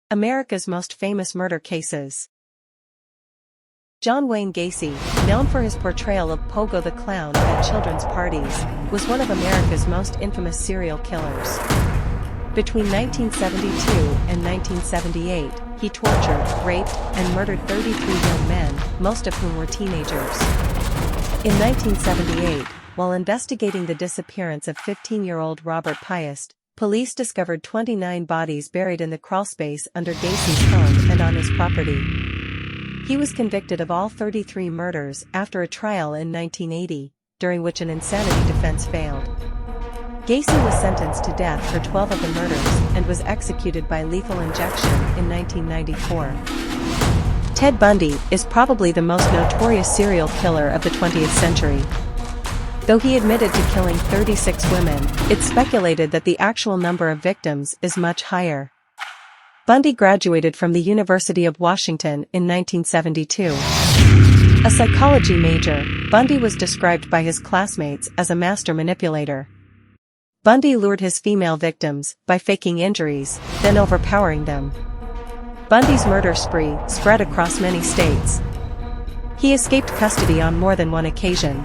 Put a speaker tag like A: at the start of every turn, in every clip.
A: America's most famous murder cases. John Wayne Gacy, known for his portrayal of Pogo the Clown at children's parties, was one of America's most infamous serial killers. Between 1972 and 1978, he tortured, raped, and murdered 33 young men, most of whom were teenagers. In 1978, while investigating the disappearance of 15-year-old Robert Piest, police discovered 29 bodies buried in the crawlspace under Gacy's home and on his property. He was convicted of all 33 murders after a trial in 1980, during which an insanity defense failed. Gacy was sentenced to death for 12 of the murders and was executed by lethal injection in 1994. Ted Bundy is probably the most notorious serial killer of the 20th century. Though he admitted to killing 36 women, it's speculated that the actual number of victims is much higher. Bundy graduated from the University of Washington in 1972. A psychology major, Bundy was described by his classmates as a master manipulator. Bundy lured his female victims by faking injuries, then overpowering them. Bundy's murder spree spread across many states. He escaped custody on more than one occasion.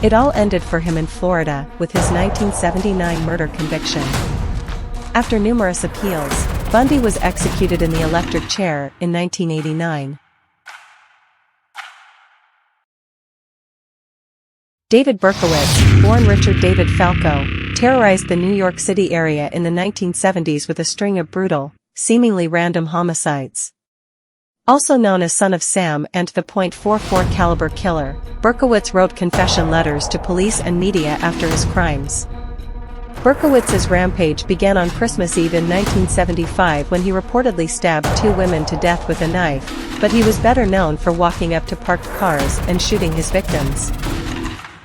A: It all ended for him in Florida with his 1979 murder conviction. After numerous appeals, Bundy was executed in the electric chair in 1989. David Berkowitz, born Richard David Falco, terrorized the New York City area in the 1970s with a string of brutal, seemingly random homicides. Also known as Son of Sam and the .44 caliber killer, Berkowitz wrote confession letters to police and media after his crimes. Berkowitz's rampage began on Christmas Eve in 1975 when he reportedly stabbed 2 women to death with a knife, but he was better known for walking up to parked cars and shooting his victims.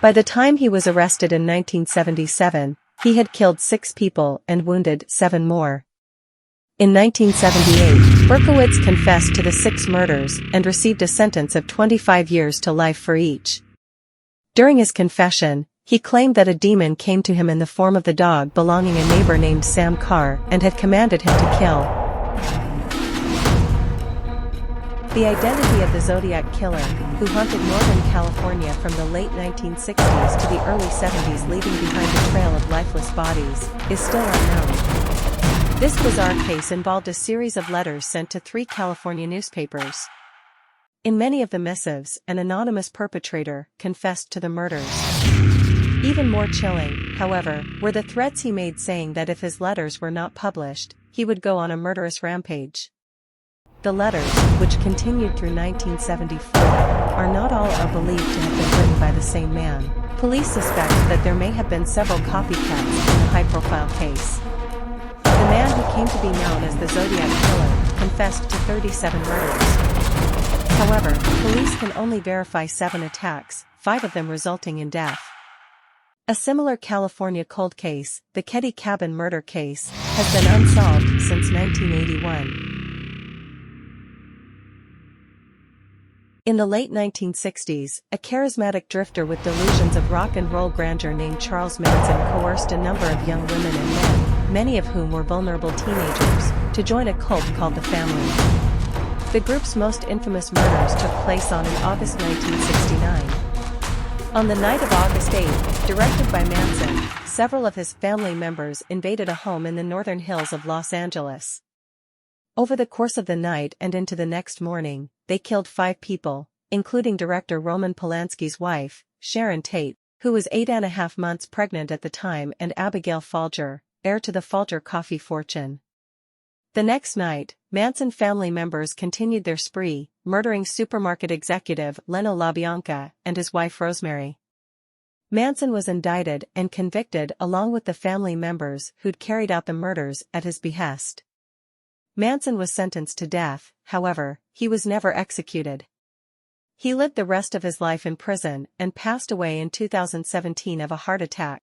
A: By the time he was arrested in 1977, he had killed 6 people and wounded 7 more. In 1978, Berkowitz confessed to the 6 murders and received a sentence of 25 years to life for each. During his confession, he claimed that a demon came to him in the form of the dog belonging to a neighbor named Sam Carr and had commanded him to kill. The identity of the Zodiac Killer, who haunted Northern California from the late 1960s to the early 70s leaving behind a trail of lifeless bodies, is still unknown. This bizarre case involved a series of letters sent to 3 California newspapers. In many of the missives, an anonymous perpetrator confessed to the murders. Even more chilling, however, were the threats he made saying that if his letters were not published, he would go on a murderous rampage. The letters, which continued through 1974, are not all are believed to have been written by the same man. Police suspect that there may have been several copycats in the high-profile case. The man who came to be known as the Zodiac Killer confessed to 37 murders. However, police can only verify 7 attacks, 5 of them resulting in death. A similar California cold case, the Ketty Cabin murder case, has been unsolved since 1981. In the late 1960s, a charismatic drifter with delusions of rock and roll grandeur named Charles Manson coerced a number of young women and men, many of whom were vulnerable teenagers, to join a cult called the Family. The group's most infamous murders took place in August 1969. On the night of August 8, directed by Manson, several of his family members invaded a home in the northern hills of Los Angeles. Over the course of the night and into the next morning, they killed 5 people, including director Roman Polanski's wife, Sharon Tate, who was 8.5 months pregnant at the time, and Abigail Folger, heir to the Folger coffee fortune. The next night, Manson family members continued their spree, murdering supermarket executive Leno LaBianca and his wife Rosemary. Manson was indicted and convicted along with the family members who'd carried out the murders at his behest. Manson was sentenced to death, however, he was never executed. He lived the rest of his life in prison and passed away in 2017 of a heart attack.